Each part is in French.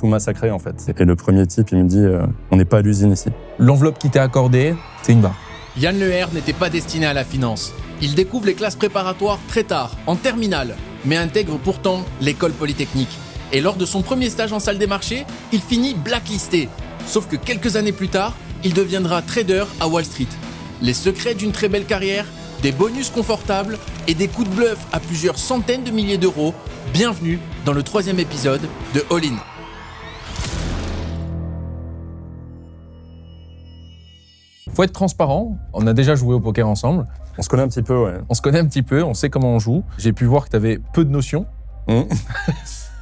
tout massacré en fait. Et le premier type, il me dit on n'est pas à l'usine ici. L'enveloppe qui t'est accordée, c'est une barre. Yann Leher n'était pas destiné à la finance. Il découvre les classes préparatoires très tard, en terminale, mais intègre pourtant l'école polytechnique. Et lors de son premier stage en salle des marchés, il finit blacklisté. Sauf que quelques années plus tard, il deviendra trader à Wall Street. Les secrets d'une très belle carrière, des bonus confortables et des coups de bluff à plusieurs centaines de milliers d'euros. Bienvenue dans le 3e épisode de All In. Faut être transparent, on a déjà joué au poker ensemble. On se connaît un petit peu, ouais. On se connaît un petit peu, on sait comment on joue. J'ai pu voir que tu avais peu de notions.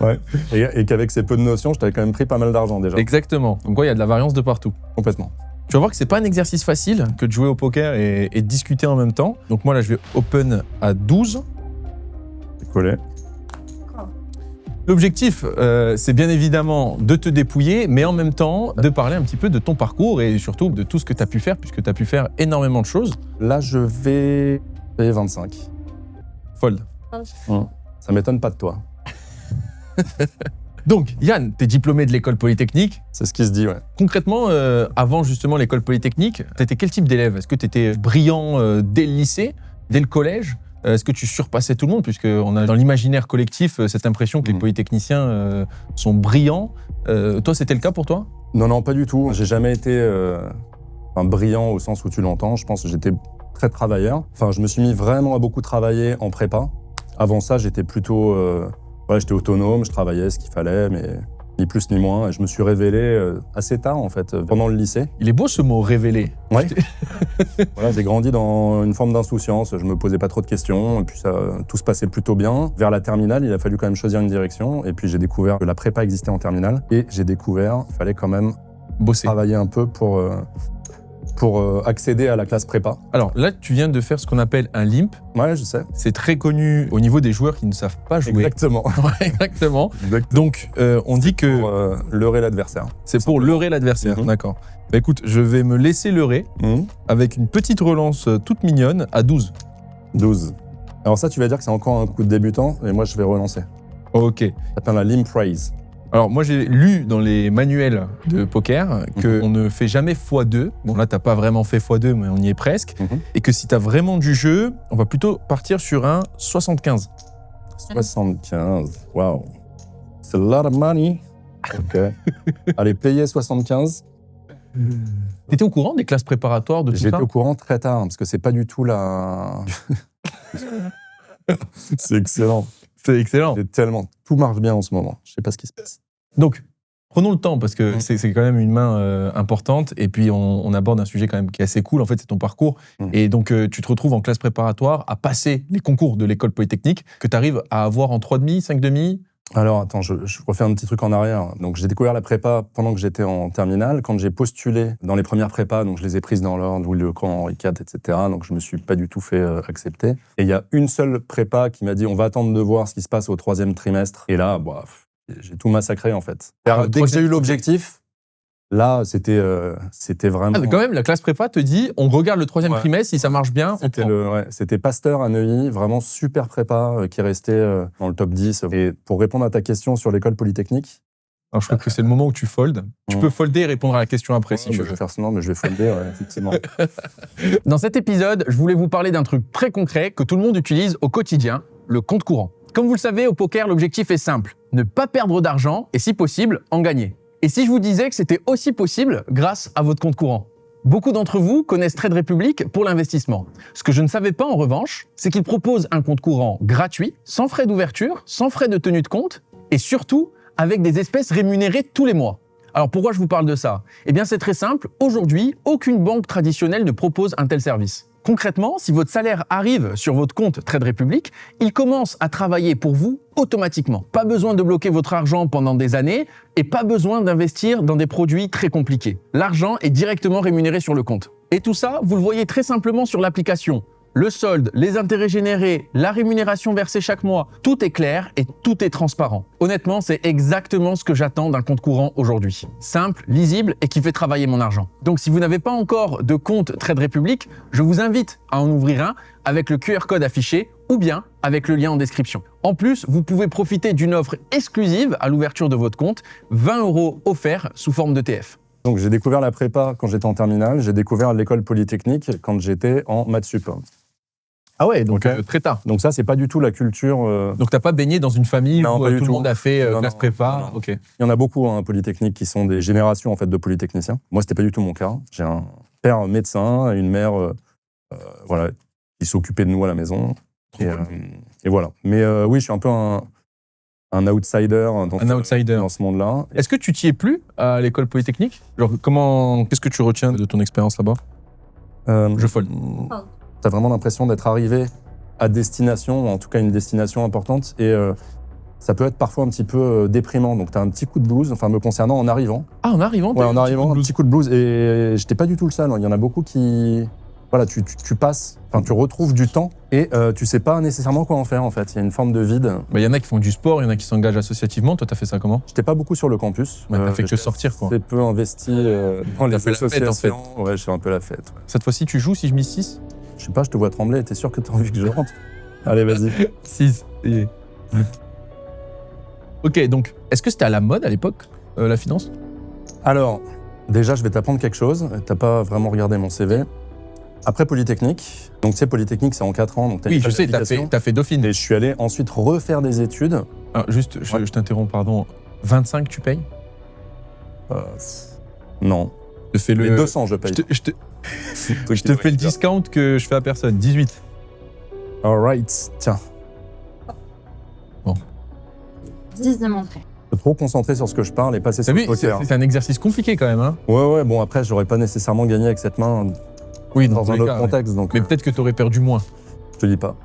Ouais. Et qu'avec ces peu de notions, je t'avais quand même pris pas mal d'argent déjà. Exactement. Donc il y a de la variance de partout. Complètement. Tu vas voir que c'est pas un exercice facile que de jouer au poker et de discuter en même temps. Donc moi là, je vais open à 12. C'est collé. L'objectif, c'est bien évidemment de te dépouiller, mais en même temps de parler un petit peu de ton parcours et surtout de tout ce que tu as pu faire, puisque tu as pu faire énormément de choses. Là, je vais payer 25. Fold. Ça m'étonne pas de toi. Donc, Yann, tu es diplômé de l'école polytechnique. C'est ce qui se dit, ouais. Concrètement, avant justement l'école polytechnique, tu étais quel type d'élève? Est-ce que tu étais brillant dès le lycée, dès le collège? Est-ce que tu surpassais tout le monde? Puisqu'on a dans l'imaginaire collectif cette impression que les polytechniciens sont brillants. Toi, c'était le cas pour toi? Non, pas du tout. J'ai jamais été brillant au sens où tu l'entends. Je pense que j'étais très travailleur. Enfin, je me suis mis vraiment à beaucoup travailler en prépa. Avant ça, j'étais plutôt... j'étais autonome, je travaillais ce qu'il fallait, mais ni plus ni moins. Et je me suis révélé assez tard, en fait, pendant le lycée. Il est beau ce mot « révéler ». Ouais. Voilà, j'ai grandi dans une forme d'insouciance. Je me posais pas trop de questions, et puis tout se passait plutôt bien. Vers la terminale, il a fallu quand même choisir une direction. Et puis j'ai découvert que la prépa existait en terminale. Et j'ai découvert qu'il fallait quand même travailler un peu pour accéder à la classe prépa. Alors là, tu viens de faire ce qu'on appelle un limp. Ouais, je sais. C'est très connu au niveau des joueurs qui ne savent pas jouer. Exactement. Ouais, exactement. Donc, on dit que... Pour leurrer l'adversaire. C'est pour leurrer l'adversaire, d'accord. Bah, écoute, je vais me laisser leurrer avec une petite relance toute mignonne à 12. 12. Alors ça, tu vas dire que c'est encore un coup de débutant, et moi, je vais relancer. Ok. Ça s'appelle la limp raise. Alors moi j'ai lu dans les manuels de poker qu'on ne fait jamais x2. Bon là t'as pas vraiment fait x2 mais on y est presque. Et que si t'as vraiment du jeu, on va plutôt partir sur un 75. 75, waouh. C'est a lot of money. Ok. Allez, payer 75. T'étais au courant des classes préparatoires de tout ça? J'étais au courant très tard, parce que c'est pas du tout la... C'est excellent. C'est excellent. Tout marche bien en ce moment. Je sais pas ce qui se passe. Donc, prenons le temps parce que c'est quand même une main importante et puis on aborde un sujet quand même qui est assez cool. En fait, c'est ton parcours. Et donc, tu te retrouves en classe préparatoire à passer les concours de l'école polytechnique que tu arrives à avoir en 3,5, 5,5. Alors, attends, je refais un petit truc en arrière. Donc, j'ai découvert la prépa pendant que j'étais en terminale. Quand j'ai postulé dans les premières prépas, donc je les ai prises dans l'ordre, Louis Lecamp, Henri IV, etc. Donc, je me suis pas du tout fait accepter. Et il y a une seule prépa qui m'a dit, on va attendre de voir ce qui se passe au 3e trimestre. Et là, j'ai tout massacré, en fait. Dès que j'ai eu l'objectif, là, c'était vraiment... Ah, mais quand même, la classe prépa te dit, on regarde le 3e trimestre, si ça marche bien, C'était Pasteur à Neuilly, vraiment super prépa, qui restait dans le top 10. Et pour répondre à ta question sur l'école polytechnique... Alors, je crois que c'est le moment où tu foldes. Tu peux folder et répondre à la question après, si tu veux. Je vais faire ça, non, mais je vais folder, effectivement. Dans cet épisode, je voulais vous parler d'un truc très concret que tout le monde utilise au quotidien, le compte courant. Comme vous le savez, au poker, l'objectif est simple. Ne pas perdre d'argent et, si possible, en gagner. Et si je vous disais que c'était aussi possible grâce à votre compte courant? Beaucoup d'entre vous connaissent Trade Republic pour l'investissement. Ce que je ne savais pas en revanche, c'est qu'il propose un compte courant gratuit, sans frais d'ouverture, sans frais de tenue de compte et surtout avec des espèces rémunérées tous les mois. Alors pourquoi je vous parle de ça? Eh bien c'est très simple, aujourd'hui, aucune banque traditionnelle ne propose un tel service. Concrètement, si votre salaire arrive sur votre compte Trade Republic, il commence à travailler pour vous automatiquement. Pas besoin de bloquer votre argent pendant des années et pas besoin d'investir dans des produits très compliqués. L'argent est directement rémunéré sur le compte. Et tout ça, vous le voyez très simplement sur l'application. Le solde, les intérêts générés, la rémunération versée chaque mois, tout est clair et tout est transparent. Honnêtement, c'est exactement ce que j'attends d'un compte courant aujourd'hui. Simple, lisible et qui fait travailler mon argent. Donc si vous n'avez pas encore de compte Trade Republic, je vous invite à en ouvrir un avec le QR code affiché ou bien avec le lien en description. En plus, vous pouvez profiter d'une offre exclusive à l'ouverture de votre compte, 20 € offerts sous forme d'ETF. Donc j'ai découvert la prépa quand j'étais en terminale, j'ai découvert l'école polytechnique quand j'étais en maths sup. Ah ouais, donc Ok. très tard. Donc ça, c'est pas du tout la culture... Donc t'as pas baigné dans une famille Non, où pas du tout le tout. monde a fait Non, classe non, prépa. non, non. Ok. Il y en a beaucoup, hein, Polytechnique, qui sont des générations en fait, de polytechniciens. Moi, c'était pas du tout mon cas. J'ai un père médecin et une mère voilà, qui s'occupait de nous à la maison. Et voilà. Mais oui, je suis un peu un outsider dans ce monde-là. Est-ce que tu t'y es plus à l'école polytechnique? Genre, qu'est-ce que tu retiens de ton expérience là-bas? Je fold. T'as vraiment l'impression d'être arrivé à destination, ou en tout cas une destination importante, et ça peut être parfois un petit peu déprimant. Donc t'as un petit coup de blues, enfin me concernant, en arrivant. Ah, en arrivant? Ouais, en arrivant, un petit coup de blues. Et j'étais pas du tout le seul. Il y en a beaucoup qui... Voilà, tu passes, enfin tu retrouves du temps et tu sais pas nécessairement quoi en faire en fait. Il y a une forme de vide. Il y en a qui font du sport, il y en a qui s'engagent associativement. Toi, t'as fait ça comment? J'étais pas beaucoup sur le campus. Ouais, t'as fait que j'étais sortir, quoi. assez peu investi dans les fait la fête, en associations. Ouais, je fais un peu la fête. Ouais. Cette fois-ci, tu joues si je mise 6? Je sais pas, je te vois trembler. T'es sûr que t'as envie que je rentre? Allez, vas-y. 6. Ok, donc, est-ce que c'était à la mode à l'époque, la finance? Alors, déjà, je vais t'apprendre quelque chose. T'as pas vraiment regardé mon CV. Après Polytechnique, donc tu sais, Polytechnique, c'est en 4 ans. Donc Oui, je sais, t'as fait Dauphine. Et je suis allé ensuite refaire des études. Alors, juste, je t'interromps, pardon. 25, tu payes? Non. Je te fais Les 200, je paye. Je te fais le discount que je fais à personne. 18. All right. Tiens, 10 de montré. je suis trop concentré sur ce que je parle et passer T'as sur le vu, poker. c'est un exercice compliqué quand même. Hein, Ouais, bon, après, j'aurais pas nécessairement gagné avec cette main oui, dans tous un les autre cas, contexte, donc Mais peut-être que t'aurais perdu moins. je te dis pas.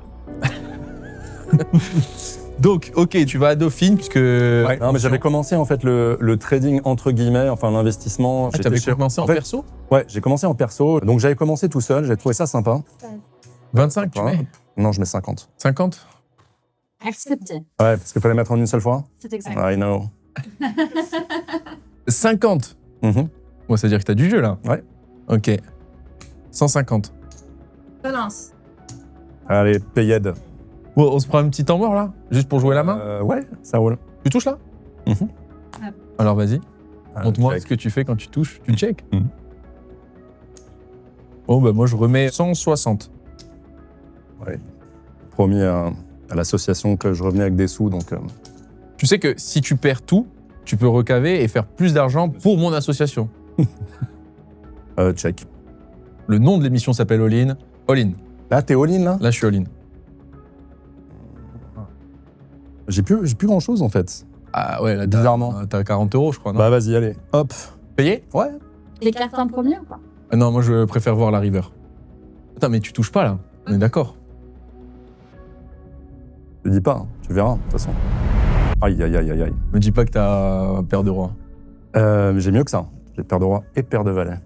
Donc, ok, tu vas à Dauphine puisque. Non, mais j'avais commencé en fait le trading entre guillemets, enfin l'investissement. Ah, t'avais commencé en fait, perso? Ouais, j'ai commencé en perso, donc j'avais commencé tout seul, j'ai trouvé ça sympa. 25, tu Ouais. mets? Non, je mets 50. 50? Accepté. Ouais, parce qu'il fallait mettre en une seule fois. C'est exact. I know. 50? Mhm. Bon, ça veut dire que t'as du jeu là? Ouais. Ok. 150. Balance. Allez, payed. Bon, on se prend un petit temps mort là? Juste pour jouer la main? Ouais, ça roule. Tu touches là? Mhm. Alors vas-y, montre-moi check. ce que tu fais quand tu touches. Tu check? Mhm. Bon, bah moi je remets 160. Promis à l'association que je revenais avec des sous, donc Tu sais que si tu perds tout, tu peux recaver et faire plus d'argent pour mon association. check. Le nom de l'émission s'appelle All In. All In. Là, t'es all-in, là? Là, je suis All In. J'ai plus grand-chose, en fait. Ah ouais, là, Bizarrement. t'as 40 €, je crois, non? Bah, vas-y, allez. Hop. Payé? Ouais. Les cartes en premier ou pas? Ah non, moi je préfère voir la river. Attends, mais tu touches pas là. On est d'accord. Je te dis pas, hein. Tu verras, de toute façon. Aïe, aïe, aïe, aïe, aïe. Me dis pas que t'as paire de roi. J'ai mieux que ça. J'ai paire de roi et paire de valet.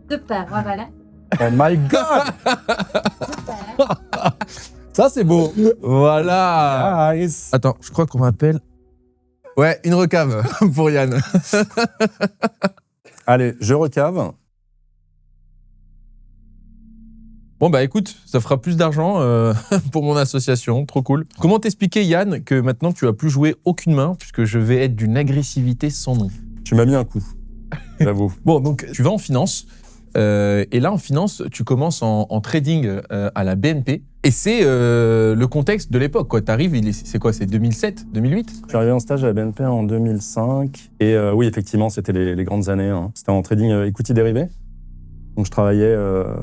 Deux paires, voilà. Oh my god! Ça, c'est beau. Voilà. Nice. Attends, je crois qu'on m'appelle. Ouais, une recave pour Yann. Allez, je recave. Bon bah écoute, ça fera plus d'argent pour mon association, trop cool. Comment t'expliquer Yann que maintenant tu as plus joué aucune main puisque je vais être d'une agressivité sans nom. Tu m'as mis un coup, j'avoue. Bon donc tu vas en finance et là en finance tu commences en trading à la BNP et c'est le contexte de l'époque quoi. T'arrives, c'est quoi, c'est 2007, 2008? Je suis arrivé en stage à la BNP en 2005. Et oui, effectivement, c'était les grandes années. Hein. C'était en trading equity dérivé. Donc je travaillais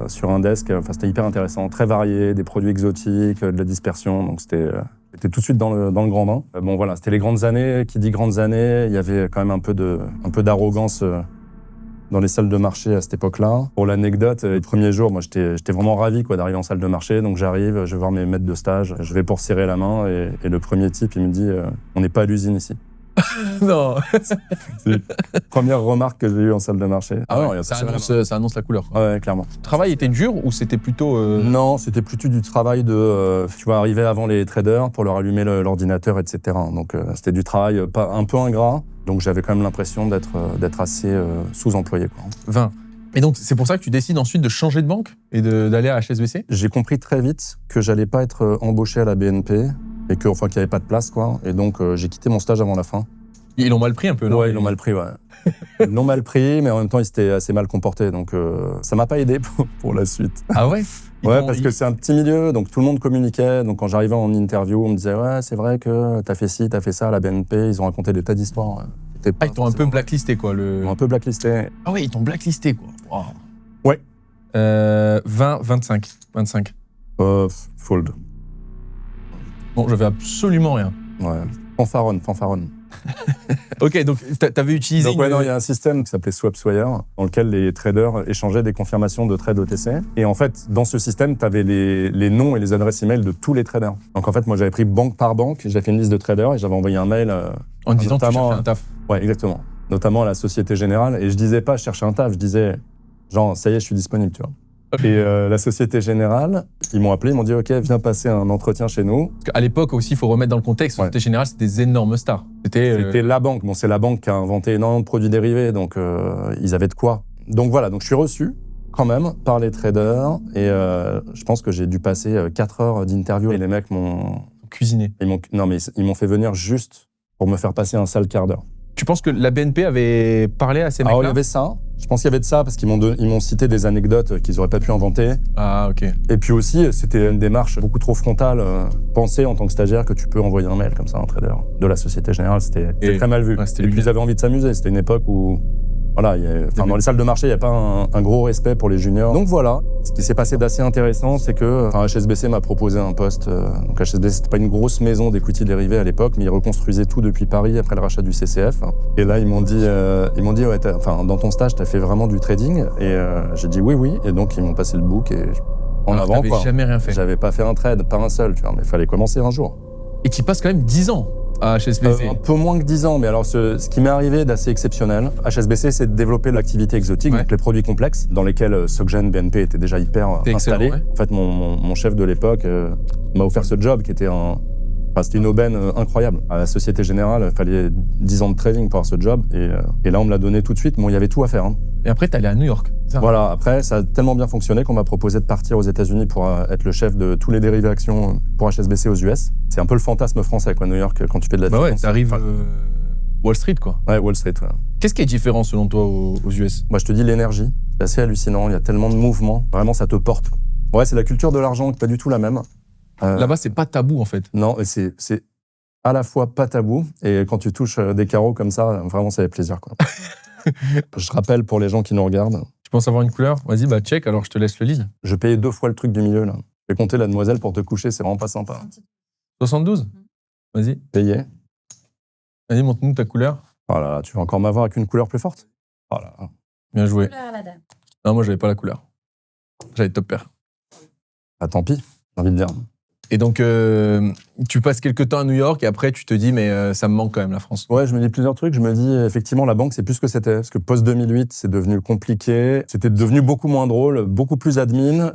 sur un desk, enfin c'était hyper intéressant, très varié, des produits exotiques, de la dispersion, donc j'étais tout de suite dans le grand bain. Bon voilà, c'était les grandes années, qui dit grandes années, il y avait quand même un peu d'arrogance dans les salles de marché à cette époque-là. Pour l'anecdote, les premiers jours, moi j'étais vraiment ravi quoi, d'arriver en salle de marché, donc j'arrive, je vais voir mes maîtres de stage, je vais pour serrer la main et le premier type il me dit on n'est pas à l'usine ici. Non. C'est la première remarque que j'ai eue en salle de marché. Ah ouais, ouais, ça annonce la couleur. Quoi. Ouais, clairement. Le travail était dur ou c'était plutôt... Non, c'était plutôt du travail de, tu vois, arriver avant les traders pour leur allumer l'ordinateur, etc. Donc c'était du travail un peu ingrat. Donc j'avais quand même l'impression d'être assez sous-employé. Quoi. 20. Et donc, c'est pour ça que tu décides ensuite de changer de banque et d'aller à HSBC? J'ai compris très vite que j'allais pas être embauché à la BNP et qu'il n'y avait pas de place, quoi. Et donc, j'ai quitté mon stage avant la fin. Ils l'ont mal pris un peu, non? Ouais, ils l'ont mal pris, ouais. Ils l'ont mal pris, mais en même temps, ils s'étaient assez mal comportés. Donc, ça m'a pas aidé pour la suite. Ah ouais? Ouais, parce que c'est un petit milieu, donc tout le monde communiquait. Donc, quand j'arrivais en interview, on me disait « Ouais, c'est vrai que t'as fait ci, t'as fait ça à la BNP. » Ils ont raconté des tas d'histoires. Ah, ils t'ont un peu blacklisté, quoi. Ils m'ont un peu blacklisté. Ah ouais, ils t'ont blacklisté, quoi. Wow. Ouais. 25. Fold. Bon, j'avais absolument rien. Ouais. Fanfaronne. Ok, donc t'avais utilisé. Donc, il y a un système qui s'appelait SwapSwire, dans lequel les traders échangeaient des confirmations de trade OTC. Et en fait, dans ce système, tu avais les noms et les adresses email de tous les traders. Donc en fait, moi, j'avais pris banque par banque, j'avais fait une liste de traders et j'avais envoyé un mail. En disant que tu notamment, cherchais un taf. Ouais, exactement. Notamment à la Société Générale. Et je disais pas, je cherchais un taf, je disais, genre, ça y est, je suis disponible, tu vois. Et la Société Générale, ils m'ont appelé, ils m'ont dit « Ok, viens passer un entretien chez nous. » Parce qu'à l'époque aussi, il faut remettre dans le contexte, Société Générale, c'était des énormes stars. C'était la banque. Bon, c'est la banque qui a inventé énormément de produits dérivés, donc ils avaient de quoi. Donc voilà, donc je suis reçu quand même par les traders et je pense que j'ai dû passer 4 heures d'interview et les mecs m'ont... cuisiné. Ils m'ont fait venir juste pour me faire passer un sale quart d'heure. Tu penses que la BNP avait parlé à ces mecs-là? Alors il y avait ça. Je pense qu'il y avait de ça parce qu'ils m'ont cité des anecdotes qu'ils n'auraient pas pu inventer. Ah, ok. Et puis aussi, c'était une démarche beaucoup trop frontale. Penser en tant que stagiaire que tu peux envoyer un mail comme ça à un trader de la Société Générale, c'était très mal vu. Ouais, et puis ils avaient envie de s'amuser. C'était une époque où, voilà, dans les salles de marché, il n'y a pas un gros respect pour les juniors. Donc voilà, ce qui s'est passé d'assez intéressant, c'est que HSBC m'a proposé un poste. Donc HSBC, c'était pas une grosse maison d'equity dérivés à l'époque, mais ils reconstruisaient tout depuis Paris après le rachat du CCF. Et là, ils m'ont dit ouais, dans ton stage, tu as fait vraiment du trading. Et j'ai dit oui. Et donc, ils m'ont passé le book et en avant, quoi. Jamais rien fait. J'avais pas fait un trade, pas un seul, tu vois, mais il fallait commencer un jour. Et tu passes quand même 10 ans à HSBC. Un peu moins que 10 ans, mais alors ce qui m'est arrivé d'assez exceptionnel, HSBC, c'est de développer l'activité exotique, donc les produits complexes, dans lesquels SocGen, BNP étaient déjà hyper installés. Ouais. En fait, mon chef de l'époque m'a offert ce job qui était c'était une aubaine incroyable. À la Société Générale, il fallait 10 ans de trading pour avoir ce job, et là, on me l'a donné tout de suite. Bon, il y avait tout à faire. Hein. Et après, t'es allé à New York. Ça. Voilà, après, ça a tellement bien fonctionné qu'on m'a proposé de partir aux États-Unis pour être le chef de tous les dérivés actions pour HSBC aux US. C'est un peu le fantasme français, quoi, New York, quand tu fais de la finance. Ouais, t'arrives Wall Street, quoi. Ouais, Wall Street, ouais. Qu'est-ce qui est différent, selon toi, aux US? Moi, je te dis l'énergie. C'est assez hallucinant. Il y a tellement de mouvements. Vraiment, ça te porte. Ouais, c'est la culture de l'argent qui n'est pas du tout la même. Là-bas, c'est pas tabou, en fait. Non, c'est à la fois pas tabou, et quand tu touches des carreaux comme ça, vraiment, ça fait plaisir, quoi. Je rappelle pour les gens qui nous regardent. Tu penses avoir une couleur? Vas-y, check, alors je te laisse le lead. Je payais 2 fois le truc du milieu, là. J'ai compté la demoiselle pour te coucher, c'est vraiment pas sympa. 72? Vas-y. Payé. Vas-y, montre-nous ta couleur. Oh là là, tu vas encore m'avoir avec une couleur plus forte? Oh là là. Bien joué. Couleur à la dame. Non, moi, j'avais pas la couleur. J'avais top pair. Ah, tant pis, j'ai envie de dire. Et donc, tu passes quelques temps à New York et après, tu te dis, mais ça me manque quand même, la France. Ouais, je me dis plusieurs trucs. Je me dis, effectivement, la banque, c'est plus ce que c'était. Parce que post-2008, c'est devenu compliqué. C'était devenu beaucoup moins drôle, beaucoup plus admin.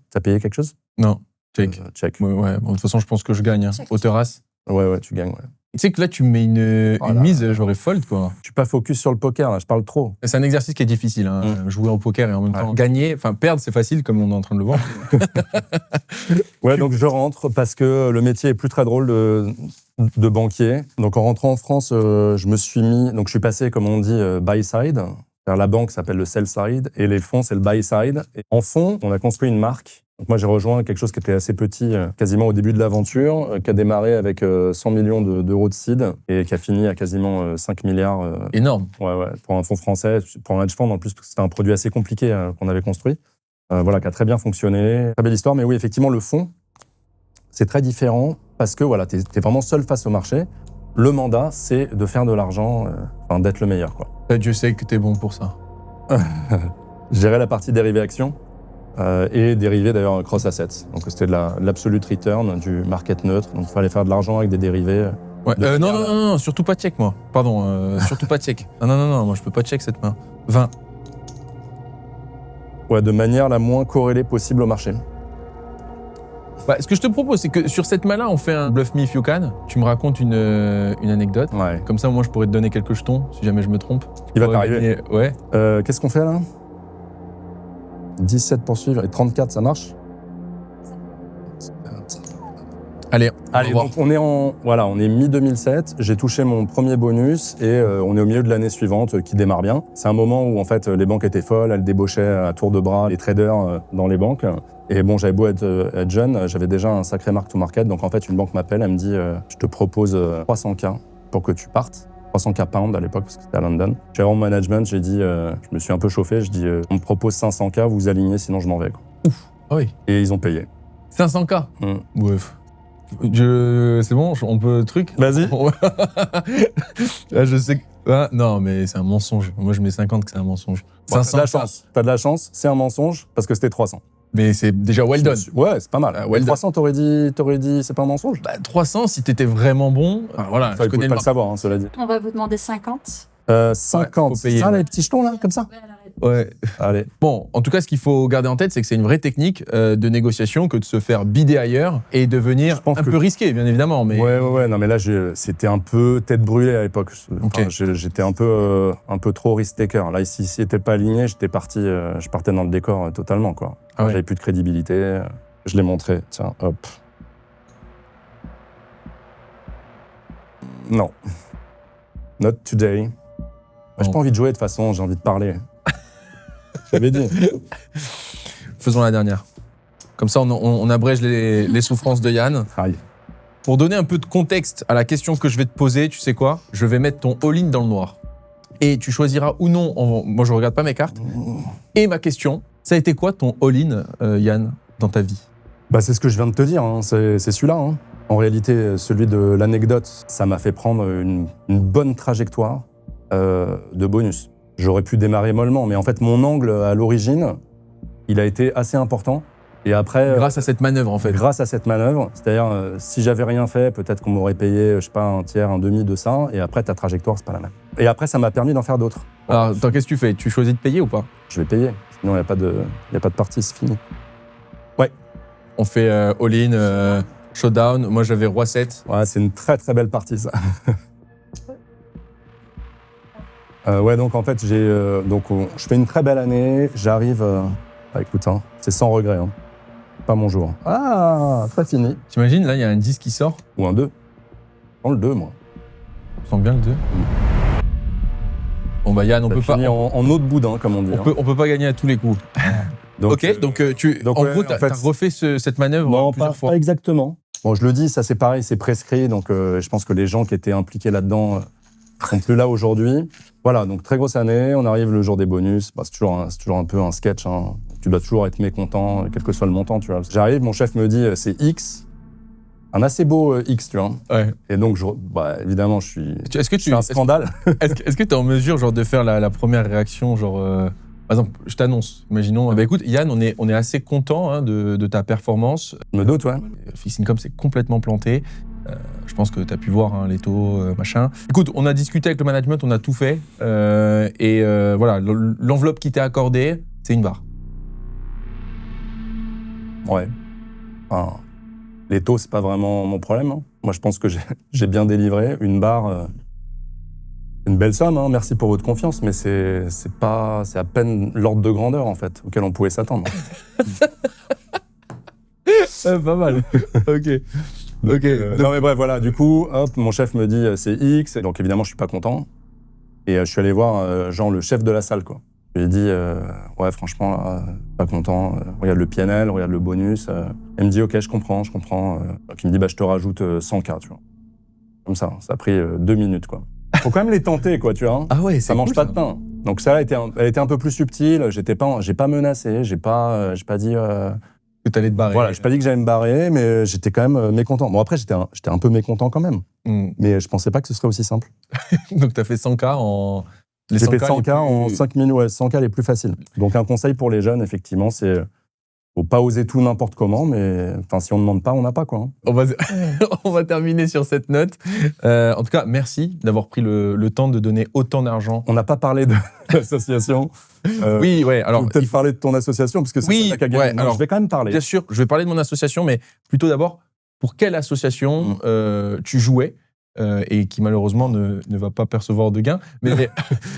T'as payé quelque chose? Non, check. Check. Ouais, bon, de toute façon, je pense que je gagne. Hein. Check. Au terrasse. Ouais, tu gagnes, ouais. Tu sais que là, tu me mets une mise, j'aurais fold, quoi. Je suis pas focus sur le poker, là, je parle trop. C'est un exercice qui est difficile, hein. Jouer au poker et en même temps gagner. Enfin, perdre, c'est facile, comme on est en train de le voir. Ouais, donc je rentre parce que le métier est plus très drôle de banquier. Donc en rentrant en France, je suis passé, comme on dit, buy side. La banque s'appelle le sell side et les fonds, c'est le buy side. Et en fonds, on a construit une marque. Donc moi, j'ai rejoint quelque chose qui était assez petit, quasiment au début de l'aventure, qui a démarré avec 100 millions d'euros de seed et qui a fini à quasiment 5 milliards. Énorme. Ouais, pour un fonds français, pour un hedge fund en plus, parce que c'était un produit assez compliqué qu'on avait construit. Voilà, qui a très bien fonctionné. Très belle histoire, mais oui, effectivement, le fonds, c'est très différent parce que voilà, t'es vraiment seul face au marché. Le mandat, c'est de faire de l'argent, d'être le meilleur, quoi. Dieu sait que t'es bon pour ça. Je gérais la partie dérivés actions. Et dérivés d'ailleurs cross-assets. Donc c'était de l'absolute return, du market neutre. Donc il fallait faire de l'argent avec des dérivés. Ouais. Non, surtout pas check, moi. Pardon, surtout pas check. Non, moi je peux pas check cette main. 20. Ouais, de manière la moins corrélée possible au marché. Bah, ce que je te propose, c'est que sur cette main-là, on fait un bluff me if you can. Tu me racontes une anecdote. Ouais. Comme ça, moi, je pourrais te donner quelques jetons, si jamais je me trompe. Il va t'arriver. Ouais. Qu'est-ce qu'on fait là? 17 pour suivre et 34, ça marche? Allez, Allez, on va donc on est mi-2007, j'ai touché mon premier bonus et on est au milieu de l'année suivante qui démarre bien. C'est un moment où en fait les banques étaient folles, elles débauchaient à tour de bras les traders dans les banques. Et bon, j'avais beau être jeune, j'avais déjà un sacré mark to market. Donc en fait, une banque m'appelle, elle me dit je te propose 300K pour que tu partes. 300K pounds à l'époque parce que c'était à London. Je suis arrivé en management, j'ai dit, je me suis un peu chauffé, je dis on me propose 500K, vous vous alignez, sinon je m'en vais. Quoi. Ah oui. Et ils ont payé. 500K. Ouais. C'est bon, on peut truc. Vas-y. Ah, je sais que. Ah, non, mais c'est un mensonge. Moi, je mets 50 que c'est un mensonge. Bon, t'as de la chance, c'est un mensonge parce que c'était 300. Mais c'est déjà well done. Ouais, c'est pas mal. Well 300, t'aurais dit c'est pas un mensonge? Bah, 300, si t'étais vraiment bon. Voilà, Ça, je il connais faut pas le savoir, cela dit. On va vous demander 50. 50. faut payer, Ça, ouais. les petits jetons là, comme ça? Ouais. Allez. Bon, en tout cas, ce qu'il faut garder en tête, c'est que c'est une vraie technique de négociation que de se faire bider ailleurs et devenir Je pense un que- peu risqué, bien évidemment. Mais Ouais. Non, mais là, c'était un peu tête brûlée à l'époque. Enfin, Ok. J'étais un peu trop risk-taker. Là, si c'était pas aligné, je partais dans le décor totalement, quoi. Ah ouais. J'avais plus de crédibilité. Je l'ai montré. Tiens, hop. Non. Not today. J'ai pas envie de jouer de toute façon, j'ai envie de parler. J'avais dit. faisons la dernière. Comme ça, on abrège les souffrances de Yann. Aïe. Pour donner un peu de contexte à la question que je vais te poser, tu sais quoi? Je vais mettre ton all-in dans le noir. Et tu choisiras ou non, moi je regarde pas mes cartes. Et ma question, ça a été quoi ton all-in, Yann, dans ta vie? Bah, c'est ce que je viens de te dire, hein. C'est celui-là. Hein. En réalité, celui de l'anecdote, ça m'a fait prendre une bonne trajectoire de bonus. J'aurais pu démarrer mollement, mais en fait, mon angle à l'origine, il a été assez important. Et après, Grâce à cette manœuvre, en fait. grâce à cette manœuvre, c'est-à-dire, si j'avais rien fait, peut-être qu'on m'aurait payé, je sais pas, un tiers, un demi de ça, et après, ta trajectoire, c'est pas la même. Et après, ça m'a permis d'en faire d'autres. Alors, attends, qu'est-ce que tu fais? Tu choisis de payer ou pas? Je vais payer, sinon il n'y a pas de partie, c'est fini. On fait all-in, showdown. Moi, j'avais roi 7. Ouais, c'est une très très belle partie, ça. Ouais, donc en fait, je fais une très belle année, j'arrive... écoute, hein, c'est sans regret, hein. Pas mon jour. Ah, pas fini. T'imagines, là, il y a un 10 qui sort. Ou un 2. Je prends le 2, moi. On sent bien le 2. Bon, bah, Yann, on Ça peut pas. finit en eau de boudin, comme on dit. On peut pas gagner à tous les coups. Ok, donc donc, en ouais, gros, en t'as fait, refait cette manœuvre Non, plusieurs fois. pas exactement. Bon, je le dis, ça c'est pareil, c'est prescrit, donc je pense que les gens qui étaient impliqués là-dedans sont plus là aujourd'hui. Voilà, donc très grosse année, on arrive le jour des bonus, bah, c'est toujours un peu un sketch, hein. Tu dois toujours être mécontent, quel que soit le montant, tu vois. J'arrive, mon chef me dit, c'est X, un assez beau X, tu vois. Ouais. Et donc, évidemment, je suis... Est-ce que C'est un scandale. Est-ce que tu es en mesure genre, de faire la première réaction genre, par exemple, je t'annonce, imaginons, bah écoute, Yann, on est assez content hein, de ta performance. Je me doute, ouais. Fixed Income s'est complètement planté. Je pense que tu as pu voir hein, les taux, machin. Écoute, on a discuté avec le management, on a tout fait. Voilà, l'enveloppe qui t'est accordée, c'est une barre. Ouais. Enfin, les taux, c'est pas vraiment mon problème, hein. Moi, je pense que j'ai bien délivré. Une barre, une belle somme, hein. Merci pour votre confiance, mais c'est à peine l'ordre de grandeur, en fait, auquel on pouvait s'attendre. Pas mal. Ok. Ok. Non, mais bref, voilà. Du coup, hop, mon chef me dit c'est X. Donc, évidemment, je suis pas content. Et je suis allé voir, genre, le chef de la salle, quoi. Je lui ai dit, ouais, franchement, là, pas content. Regarde le PNL, regarde le bonus. Elle me dit, ok, je comprends. Donc, il me dit, bah, je te rajoute 100K, tu vois. Comme ça a pris 2 minutes, quoi. Faut quand même les tenter, quoi, tu vois. Ah ouais, Ça mange pas de pain. Donc, ça, elle était un peu plus subtile. J'ai pas menacé, j'ai pas dit... Que t'allais te barrer. Voilà, j'ai pas dit que j'allais me barrer, mais j'étais quand même mécontent. Bon, après, j'étais un peu mécontent quand même. Mais je pensais pas que ce serait aussi simple. Donc t'as fait 100K en... J'ai fait 100K les plus- en 5 minutes, ouais, 100K les plus faciles. Donc un conseil pour les jeunes, effectivement, c'est faut pas oser tout n'importe comment, mais enfin, si on ne demande pas, on n'a pas, quoi. Hein. On va terminer sur cette note. En tout cas, merci d'avoir pris le temps de donner autant d'argent. On n'a pas parlé de l'association. Oui, ouais. Alors, Alors, peut-être parler de ton association, parce que c'est Oui, ça qui a gagné. ouais, Non, alors, je vais quand même parler. bien sûr, je vais parler de mon association, mais plutôt d'abord, pour quelle association tu jouais et qui malheureusement ne va pas percevoir de gains. Mais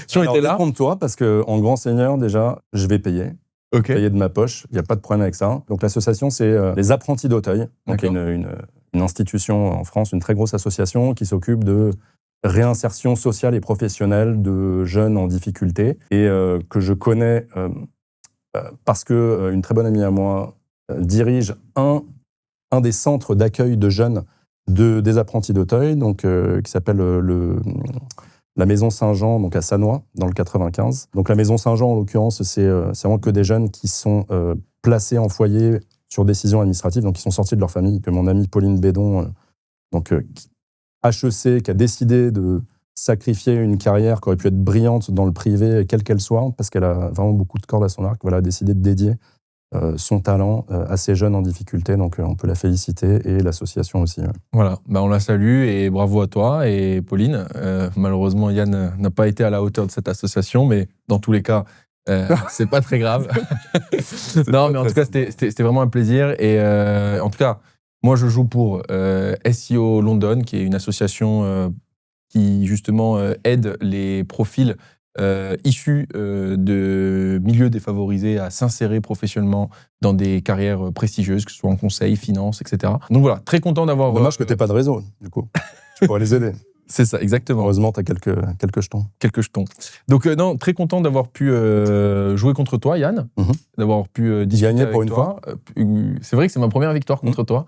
si on Alors, était là... détrompe-toi, parce qu'en grand seigneur, déjà, je vais payer. Ok. payer de ma poche, il n'y a pas de problème avec ça. Donc l'association, c'est les apprentis d'Auteuil. Donc il y a une institution en France, une très grosse association qui s'occupe de réinsertion sociale et professionnelle de jeunes en difficulté et que je connais parce que une très bonne amie à moi dirige un des centres d'accueil de jeunes des apprentis d'Auteuil, donc qui s'appelle la Maison Saint-Jean, donc à Sannois, dans le 95. Donc la Maison Saint-Jean, en l'occurrence, c'est vraiment que des jeunes qui sont placés en foyer sur décision administrative, donc qui sont sortis de leur famille, que mon amie Pauline Bédon, HEC, qui a décidé de sacrifier une carrière qui aurait pu être brillante dans le privé, quelle qu'elle soit, parce qu'elle a vraiment beaucoup de cordes à son arc, voilà, a décidé de dédier son talent à ces jeunes en difficulté, donc on peut la féliciter et l'association aussi. Ouais. Voilà, on la salue et bravo à toi et Pauline. Malheureusement, Yann n'a pas été à la hauteur de cette association, mais dans tous les cas, c'est pas très grave. Non, mais en tout cas, c'était vraiment un plaisir. Et en tout cas, moi, je joue pour SEO London, qui est une association qui justement aide les profils issus de milieux défavorisés à s'insérer professionnellement dans des carrières prestigieuses, que ce soit en conseil, finance, etc. Donc voilà, très content d'avoir... Dommage que tu n'aies pas de réseau, du coup. Je pourrais les aider. C'est ça, exactement. Heureusement, tu as quelques jetons. Quelques jetons. Donc non, très content d'avoir pu jouer contre toi, Yann, d'avoir pu discuter gagner avec pour une toi. C'est vrai que c'est ma première victoire contre toi.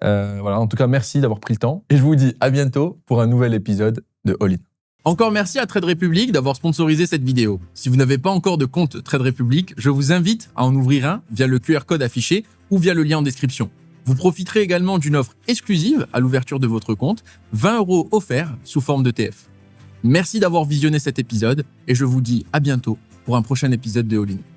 Voilà, en tout cas, merci d'avoir pris le temps. Et je vous dis à bientôt pour un nouvel épisode de All In. Encore merci à Trade Republic d'avoir sponsorisé cette vidéo. Si vous n'avez pas encore de compte Trade Republic, je vous invite à en ouvrir un via le QR code affiché ou via le lien en description. Vous profiterez également d'une offre exclusive à l'ouverture de votre compte, 20 € offerts sous forme d'ETF. Merci d'avoir visionné cet épisode et je vous dis à bientôt pour un prochain épisode de All In.